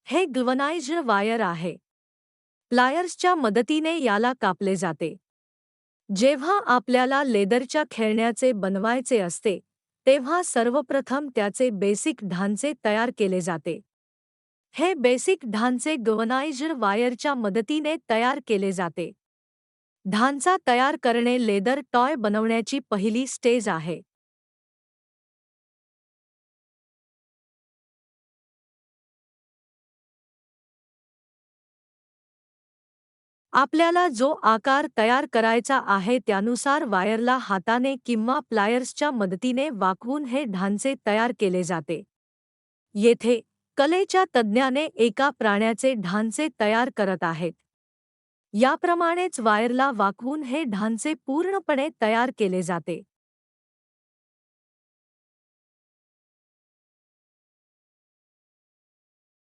हे ग्ल्वनाइज्ड वायर आहे. प्लायर्सच्या मदतीने याला कापले जाते. जेव्हा आपल्याला लेदरच्या खेळण्याचे बनवायचे असते, तेव्हा सर्वप्रथम त्याचे बेसिक ढांचे तयार केले जाते. हे बेसिक ढांचे ग्ल्वनाइज्ड वायरच्या मदतीने तयार केले जाते. ढांचा तयार करणे लेदर टॉय बनवण्याची पहिली स्टेज आहे. आपल्याला जो आकार तयार करायचा आहे त्यानुसार वायरला हाताने किंवा प्लायर्सच्या मदतीने वाकवून हे ढांचे तयार केले जाते. येथे कलेच्या तज्ज्ञाने एका प्राण्याचे ढांचे तयार करत आहेत. याप्रमाणेच वायरला वाकवून हे ढांचे पूर्णपणे तयार केले जाते.